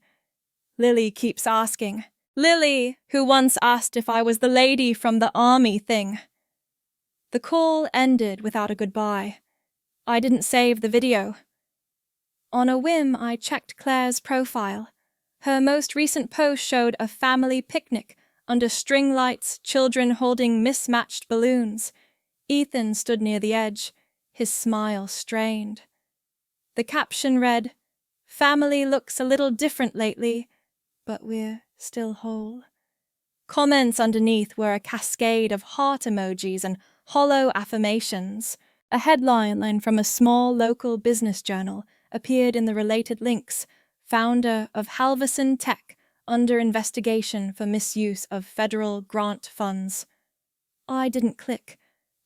Lily keeps asking. Lily, who once asked if I was the lady from the army thing. The call ended without a goodbye. I didn't save the video. On a whim, I checked Claire's profile. Her most recent post showed a family picnic under string lights, children holding mismatched balloons. Ethan stood near the edge, his smile strained. The caption read, "Family looks a little different lately, but we're still whole." Comments underneath were a cascade of heart emojis and hollow affirmations. A headline from a small local business journal appeared in the related links, "Founder of Halverson Tech under investigation for misuse of federal grant funds." I didn't click.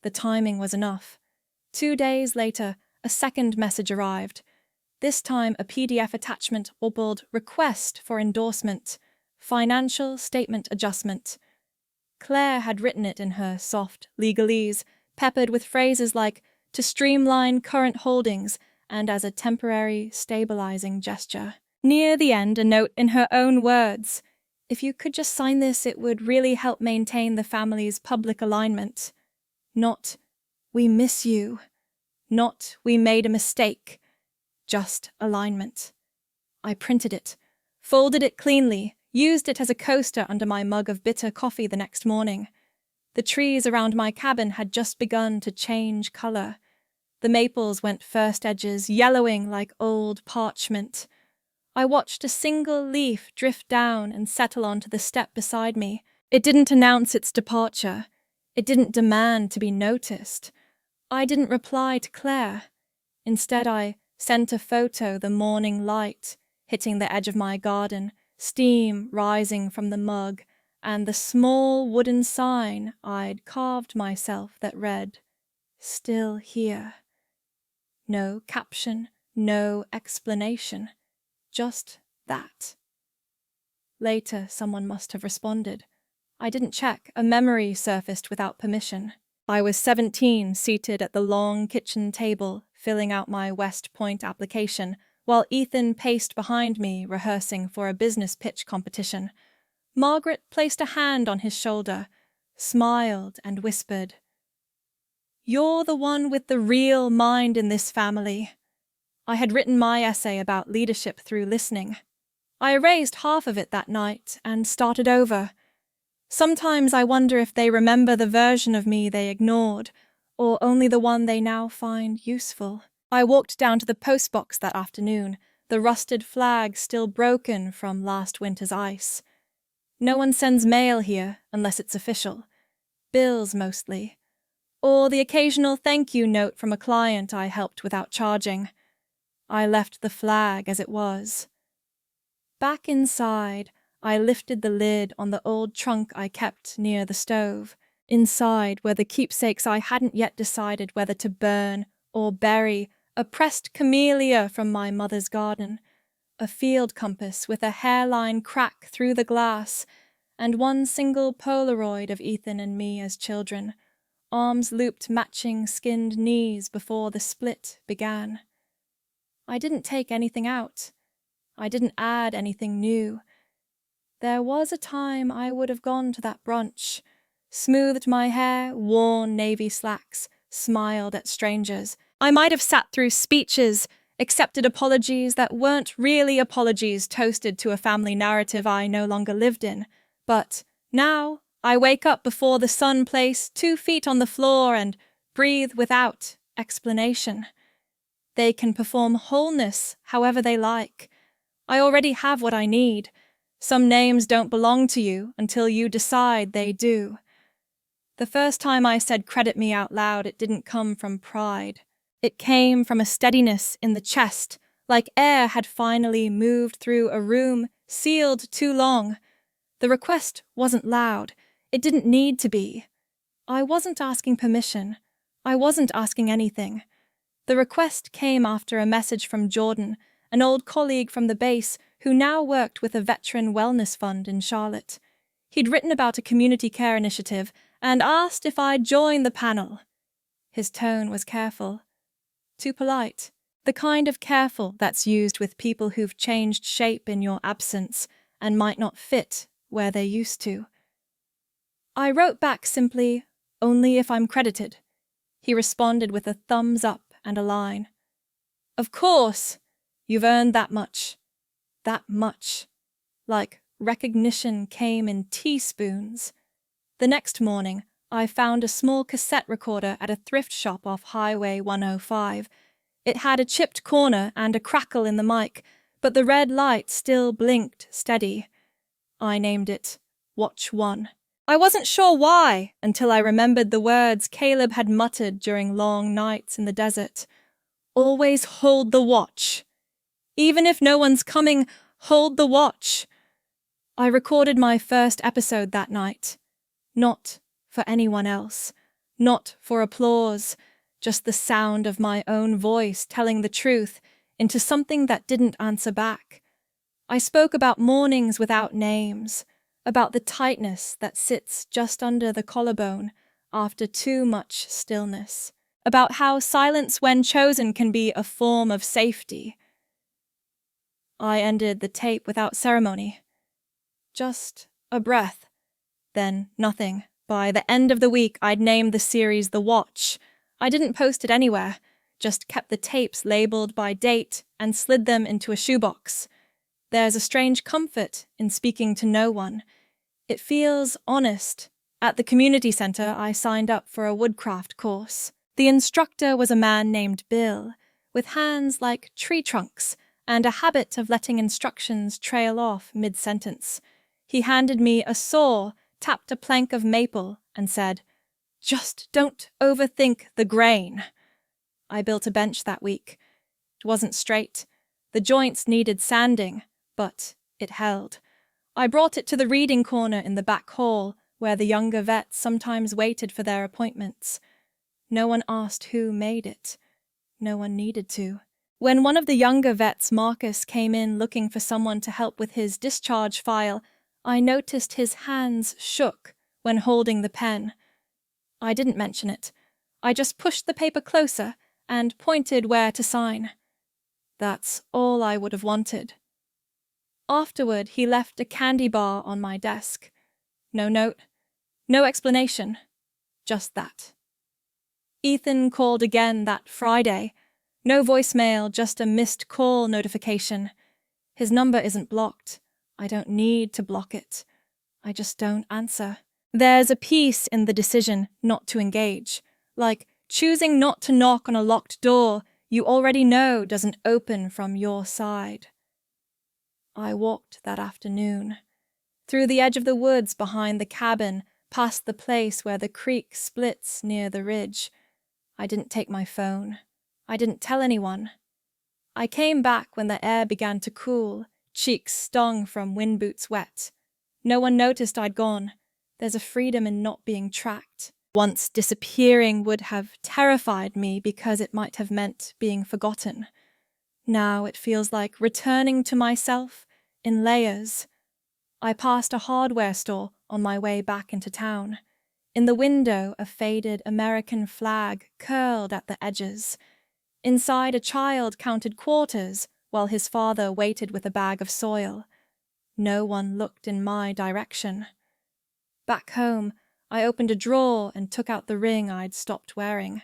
The timing was enough. 2 days later, a second message arrived. This time a PDF attachment labeled Request for Endorsement, Financial Statement Adjustment. Claire had written it in her soft legalese, peppered with phrases like, to streamline current holdings and as a temporary stabilizing gesture. Near the end, a note in her own words. If you could just sign this, it would really help maintain the family's public alignment. Not, we miss you. Not, we made a mistake. Just alignment. I printed it, folded it cleanly, used it as a coaster under my mug of bitter coffee the next morning. The trees around my cabin had just begun to change colour. The maples went first edges, yellowing like old parchment. I watched a single leaf drift down and settle onto the step beside me. It didn't announce its departure. It didn't demand to be noticed. I didn't reply to Claire. Instead, I sent a photo, the morning light hitting the edge of my garden, steam rising from the mug, and the small wooden sign I'd carved myself that read, "Still here." No caption, no explanation, just that. Later, someone must have responded. I didn't check. A memory surfaced without permission. I was 17, seated at the long kitchen table, filling out my West Point application, while Ethan paced behind me, rehearsing for a business pitch competition. Margaret placed a hand on his shoulder, smiled, and whispered, "You're the one with the real mind in this family." I had written my essay about leadership through listening. I erased half of it that night and started over. Sometimes I wonder if they remember the version of me they ignored, or only the one they now find useful. I walked down to the postbox that afternoon, the rusted flag still broken from last winter's ice. No one sends mail here unless it's official. Bills mostly. Or the occasional thank you note from a client I helped without charging. I left the flag as it was. Back inside, I lifted the lid on the old trunk I kept near the stove. Inside were the keepsakes I hadn't yet decided whether to burn or bury, a pressed camellia from my mother's garden, a field compass with a hairline crack through the glass, and one single Polaroid of Ethan and me as children, arms looped matching skinned knees before the split began. I didn't take anything out. I didn't add anything new. There was a time I would have gone to that brunch, smoothed my hair, worn navy slacks, smiled at strangers. I might have sat through speeches, accepted apologies that weren't really apologies toasted to a family narrative I no longer lived in. But now I wake up before the sun place 2 feet on the floor and breathe without explanation. They can perform wholeness however they like. I already have what I need. Some names don't belong to you until you decide they do. The first time I said credit me out loud, it didn't come from pride. It came from a steadiness in the chest, like air had finally moved through a room sealed too long. The request wasn't loud. It didn't need to be. I wasn't asking permission. I wasn't asking anything. The request came after a message from Jordan, an old colleague from the base who now worked with a veteran wellness fund in Charlotte. He'd written about a community care initiative and asked if I'd join the panel. His tone was careful. Too polite. The kind of careful that's used with people who've changed shape in your absence and might not fit where they used to. I wrote back simply, "Only if I'm credited." He responded with a thumbs up and a line. "Of course! You've earned that much." That much. Like recognition came in teaspoons. The next morning, I found a small cassette recorder at a thrift shop off Highway 105. It had a chipped corner and a crackle in the mic, but the red light still blinked steady. I named it Watch 1. I wasn't sure why until I remembered the words Caleb had muttered during long nights in the desert. Always hold the watch. Even if no one's coming, hold the watch. I recorded my first episode that night. Not for anyone else, not for applause, just the sound of my own voice telling the truth into something that didn't answer back. I spoke about mornings without names, about the tightness that sits just under the collarbone after too much stillness, about how silence when chosen can be a form of safety. I ended the tape without ceremony. Just a breath, then nothing. By the end of the week, I'd named the series The Watch. I didn't post it anywhere, just kept the tapes labeled by date and slid them into a shoebox. There's a strange comfort in speaking to no one. It feels honest. At the community center, I signed up for a woodcraft course. The instructor was a man named Bill, with hands like tree trunks and a habit of letting instructions trail off mid-sentence. He handed me a saw, tapped a plank of maple, and said, "Just don't overthink the grain." I built a bench that week. It wasn't straight. The joints needed sanding, but it held. I brought it to the reading corner in the back hall, where the younger vets sometimes waited for their appointments. No one asked who made it. No one needed to. When one of the younger vets, Marcus, came in looking for someone to help with his discharge file, I noticed his hands shook when holding the pen. I didn't mention it. I just pushed the paper closer and pointed where to sign. That's all I would have wanted. Afterward, he left a candy bar on my desk. No note, no explanation, just that. Ethan called again that Friday. No voicemail, just a missed call notification. His number isn't blocked. I don't need to block it. I just don't answer. There's a peace in the decision not to engage, like choosing not to knock on a locked door you already know doesn't open from your side. I walked that afternoon, through the edge of the woods behind the cabin, past the place where the creek splits near the ridge. I didn't take my phone. I didn't tell anyone. I came back when the air began to cool, cheeks stung from wind boots wet. No one noticed I'd gone. There's a freedom in not being tracked. Once disappearing would have terrified me because it might have meant being forgotten. Now it feels like returning to myself in layers. I passed a hardware store on my way back into town. In the window, a faded American flag curled at the edges. Inside, a child counted quarters while his father waited with a bag of soil. No one looked in my direction. Back home, I opened a drawer and took out the ring I'd stopped wearing,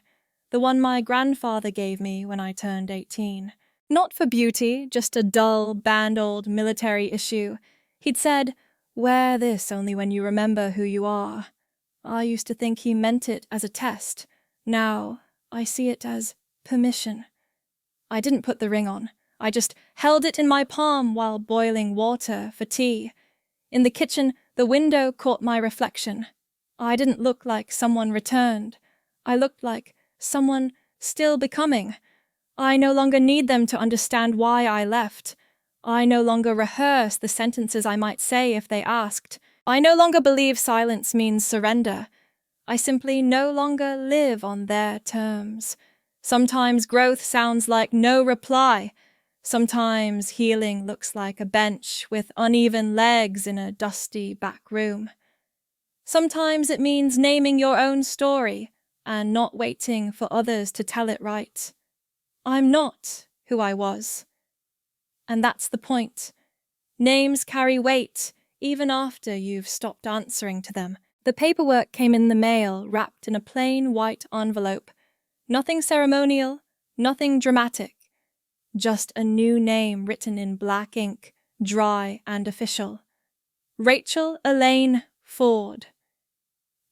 the one my grandfather gave me when I turned 18. Not for beauty, just a dull, band-old military issue. He'd said, "Wear this only when you remember who you are." I used to think he meant it as a test. Now, I see it as permission. I didn't put the ring on. I just held it in my palm while boiling water for tea. In the kitchen, the window caught my reflection. I didn't look like someone returned. I looked like someone still becoming. I no longer need them to understand why I left. I no longer rehearse the sentences I might say if they asked. I no longer believe silence means surrender. I simply no longer live on their terms. Sometimes growth sounds like no reply. Sometimes healing looks like a bench with uneven legs in a dusty back room. Sometimes it means naming your own story and not waiting for others to tell it right. I'm not who I was. And that's the point. Names carry weight even after you've stopped answering to them. The paperwork came in the mail wrapped in a plain white envelope. Nothing ceremonial, nothing dramatic. Just a new name written in black ink, dry and official. Rachel Elaine Ford.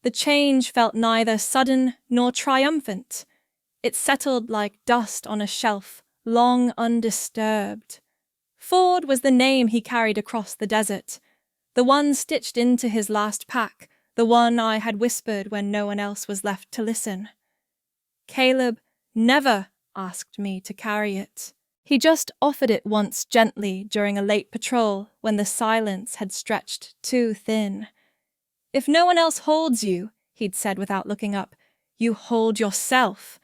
The change felt neither sudden nor triumphant. It settled like dust on a shelf, long undisturbed. Ford was the name he carried across the desert, the one stitched into his last pack, the one I had whispered when no one else was left to listen. Caleb never asked me to carry it. He just offered it once gently during a late patrol when the silence had stretched too thin. If no one else holds you, he'd said without looking up. You hold yourself.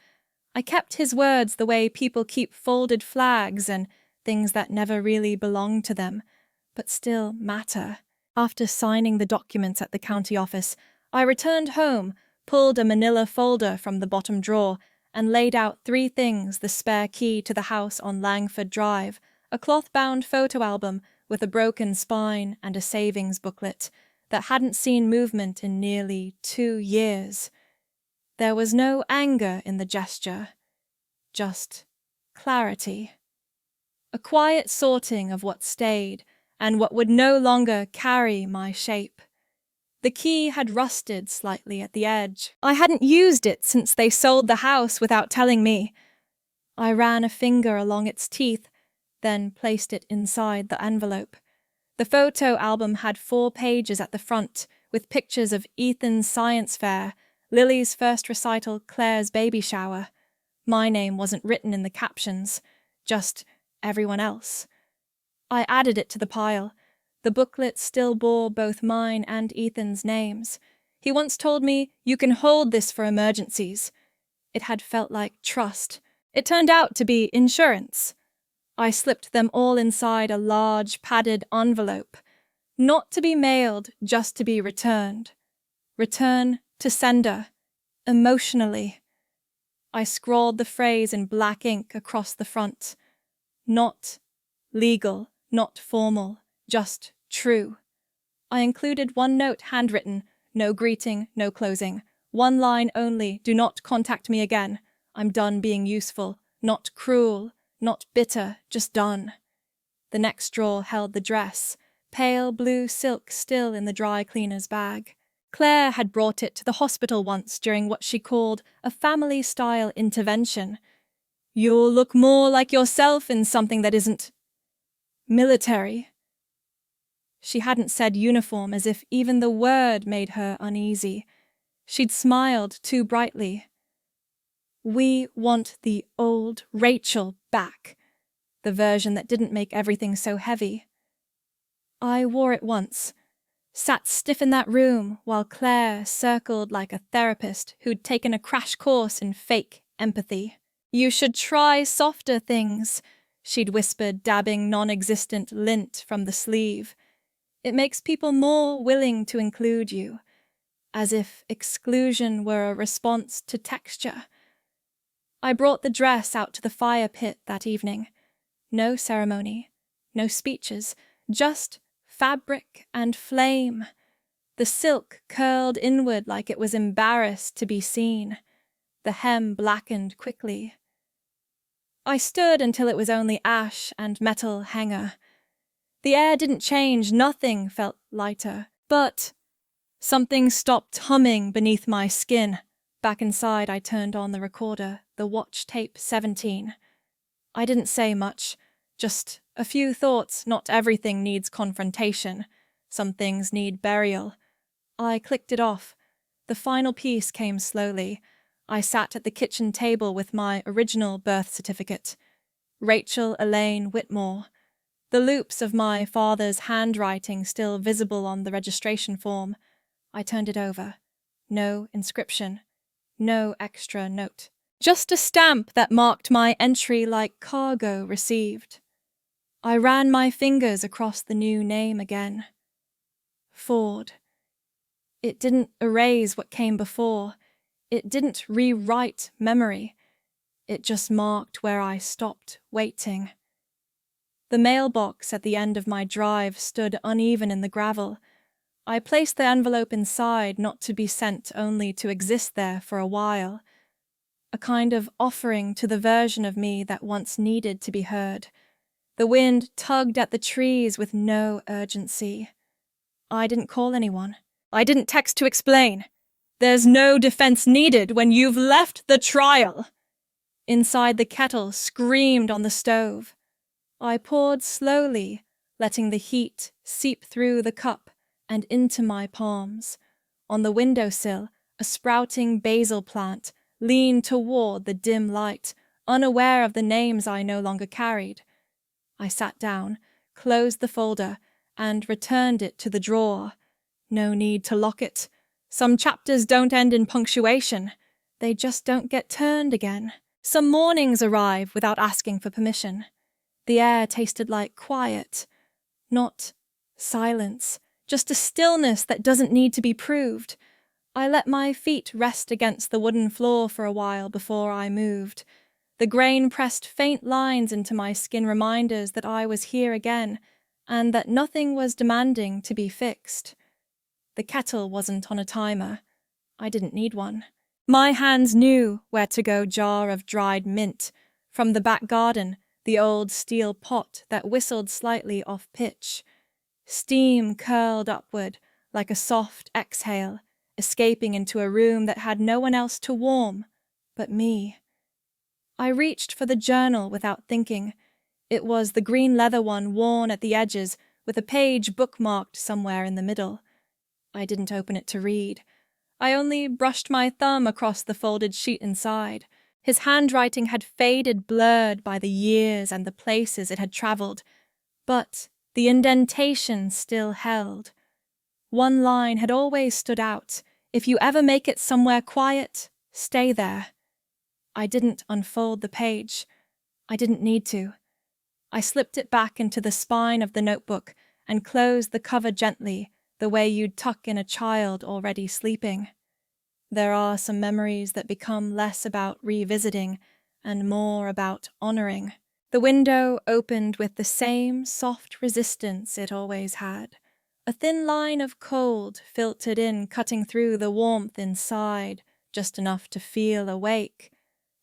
I kept his words the way people keep folded flags and things that never really belong to them, but still matter. After signing the documents at the county office, I returned home, pulled a manila folder from the bottom drawer, and laid out 3 things: the spare key to the house on Langford Drive, a cloth-bound photo album with a broken spine, and a savings booklet that hadn't seen movement in nearly 2 years. There was no anger in the gesture, just clarity. A quiet sorting of what stayed and what would no longer carry my shape. The key had rusted slightly at the edge. I hadn't used it since they sold the house without telling me. I ran a finger along its teeth, then placed it inside the envelope. The photo album had 4 pages at the front, with pictures of Ethan's science fair, Lily's first recital, Claire's baby shower. My name wasn't written in the captions, just everyone else. I added it to the pile. The booklet still bore both mine and Ethan's names. He once told me, "You can hold this for emergencies." It had felt like trust. It turned out to be insurance. I slipped them all inside a large, padded envelope. Not to be mailed, just to be returned. Return to sender. Emotionally. I scrawled the phrase in black ink across the front. Not legal, not formal, just true. I included 1 note handwritten, no greeting, no closing. 1 line only, do not contact me again. I'm done being useful, not cruel, not bitter, just done. The next drawer held the dress, pale blue silk still in the dry cleaner's bag. Claire had brought it to the hospital once during what she called a family-style intervention. You'll look more like yourself in something that isn't military. She hadn't said uniform, as if even the word made her uneasy. She'd smiled too brightly. We want the old Rachel back, the version that didn't make everything so heavy. I wore it once, sat stiff in that room while Claire circled like a therapist who'd taken a crash course in fake empathy. You should try softer things, she'd whispered, dabbing non-existent lint from the sleeve. It makes people more willing to include you, as if exclusion were a response to texture. I brought the dress out to the fire pit that evening. No ceremony, no speeches, just fabric and flame. The silk curled inward like it was embarrassed to be seen. The hem blackened quickly. I stood until it was only ash and metal hanger. The air didn't change, nothing felt lighter. But something stopped humming beneath my skin. Back inside, I turned on the recorder, the watch tape 17. I didn't say much, just a few thoughts. Not everything needs confrontation. Some things need burial. I clicked it off. The final piece came slowly. I sat at the kitchen table with my original birth certificate. Rachel Elaine Whitmore. The loops of my father's handwriting still visible on the registration form. I turned it over. No inscription. No extra note. Just a stamp that marked my entry like cargo received. I ran my fingers across the new name again. Ford. It didn't erase what came before. It didn't rewrite memory. It just marked where I stopped waiting. The mailbox at the end of my drive stood uneven in the gravel. I placed the envelope inside, not to be sent, only to exist there for a while. A kind of offering to the version of me that once needed to be heard. The wind tugged at the trees with no urgency. I didn't call anyone. I didn't text to explain. There's no defense needed when you've left the trial. Inside, the kettle screamed on the stove. I poured slowly, letting the heat seep through the cup and into my palms. On the windowsill, a sprouting basil plant leaned toward the dim light, unaware of the names I no longer carried. I sat down, closed the folder, and returned it to the drawer. No need to lock it. Some chapters don't end in punctuation. They just don't get turned again. Some mornings arrive without asking for permission. The air tasted like quiet, not silence, just a stillness that doesn't need to be proved. I let my feet rest against the wooden floor for a while before I moved. The grain pressed faint lines into my skin, reminders that I was here again, and that nothing was demanding to be fixed. The kettle wasn't on a timer. I didn't need one. My hands knew where to go. Jar of dried mint. From the back garden, the old steel pot that whistled slightly off pitch. Steam curled upward like a soft exhale, escaping into a room that had no one else to warm but me. I reached for the journal without thinking. It was the green leather one, worn at the edges, with a page bookmarked somewhere in the middle. I didn't open it to read. I only brushed my thumb across the folded sheet inside. His handwriting had faded, blurred by the years and the places it had travelled, but the indentation still held. One line had always stood out: if you ever make it somewhere quiet, stay there. I didn't unfold the page. I didn't need to. I slipped it back into the spine of the notebook and closed the cover gently, the way you'd tuck in a child already sleeping. There are some memories that become less about revisiting and more about honoring. The window opened with the same soft resistance it always had. A thin line of cold filtered in, cutting through the warmth inside, just enough to feel awake.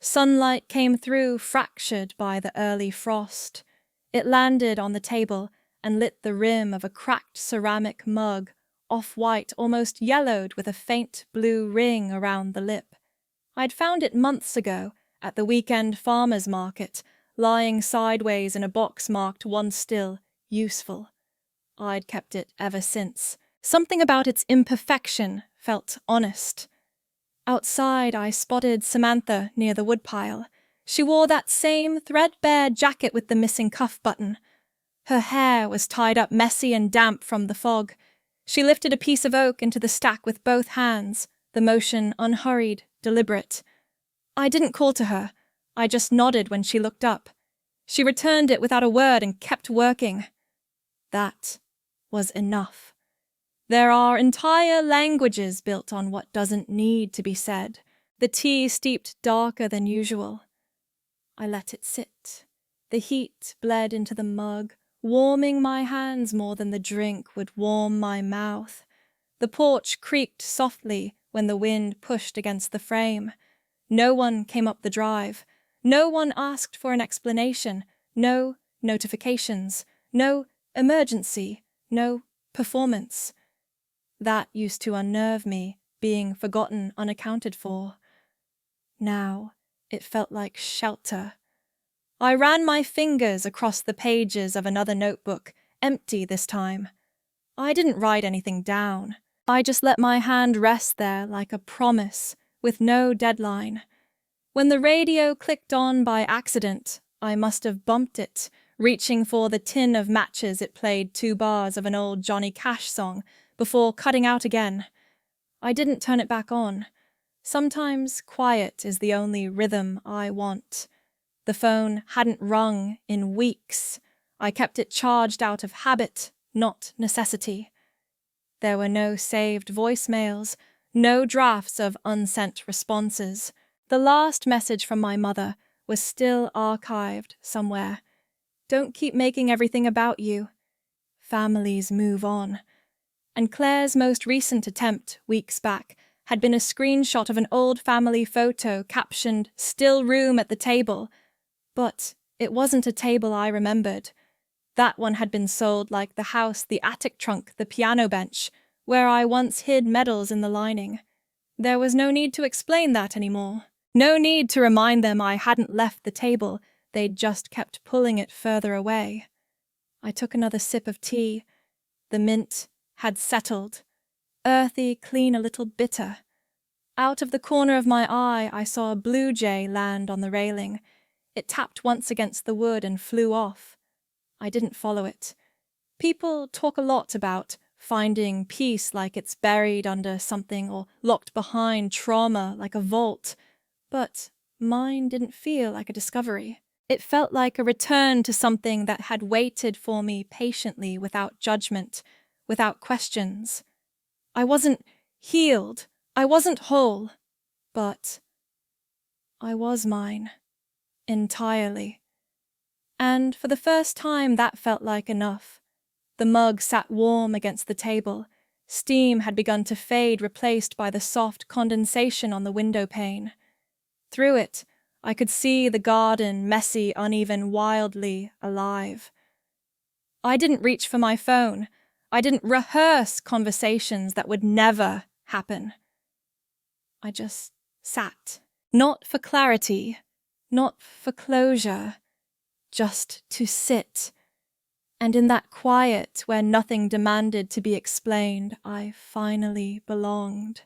Sunlight came through, fractured by the early frost. It landed on the table and lit the rim of a cracked ceramic mug, off-white, almost yellowed, with a faint blue ring around the lip. I'd found it months ago at the weekend farmer's market, lying sideways in a box marked "One Still, Useful." I'd kept it ever since. Something about its imperfection felt honest. Outside, I spotted Samantha near the woodpile. She wore that same threadbare jacket with the missing cuff button. Her hair was tied up messy and damp from the fog. She lifted a piece of oak into the stack with both hands, the motion unhurried, deliberate. I didn't call to her. I just nodded when she looked up. She returned it without a word and kept working. That was enough. There are entire languages built on what doesn't need to be said. The tea steeped darker than usual. I let it sit. The heat bled into the mug, warming my hands more than the drink would warm my mouth. The porch creaked softly when the wind pushed against the frame. No one came up the drive. No one asked for an explanation. No notifications. No emergency. No performance. That used to unnerve me, being forgotten, unaccounted for. Now it felt like shelter. I ran my fingers across the pages of another notebook, empty this time. I didn't write anything down. I just let my hand rest there like a promise, with no deadline. When the radio clicked on by accident, I must have bumped it, reaching for the tin of matches. It played 2 bars of an old Johnny Cash song before cutting out again. I didn't turn it back on. Sometimes quiet is the only rhythm I want. The phone hadn't rung in weeks. I kept it charged out of habit, not necessity. There were no saved voicemails, no drafts of unsent responses. The last message from my mother was still archived somewhere. Don't keep making everything about you. Families move on. And Claire's most recent attempt, weeks back, had been a screenshot of an old family photo captioned "Still room at the table." But it wasn't a table I remembered. That one had been sold like the house, the attic trunk, the piano bench, where I once hid medals in the lining. There was no need to explain that anymore. No need to remind them I hadn't left the table. They'd just kept pulling it further away. I took another sip of tea. The mint had settled. Earthy, clean, a little bitter. Out of the corner of my eye, I saw a blue jay land on the railing. It tapped once against the wood and flew off. I didn't follow it. People talk a lot about finding peace like it's buried under something or locked behind trauma like a vault. But mine didn't feel like a discovery. It felt like a return to something that had waited for me patiently without judgment, without questions. I wasn't healed. I wasn't whole. But I was mine. Entirely. And for the first time that felt like enough. The mug sat warm against the table. Steam had begun to fade, replaced by the soft condensation on the window pane. Through it, I could see the garden, messy, uneven, wildly alive. I didn't reach for my phone. I didn't rehearse conversations that would never happen. I just sat. Not for clarity, not for closure, just to sit. And in that quiet where nothing demanded to be explained, I finally belonged.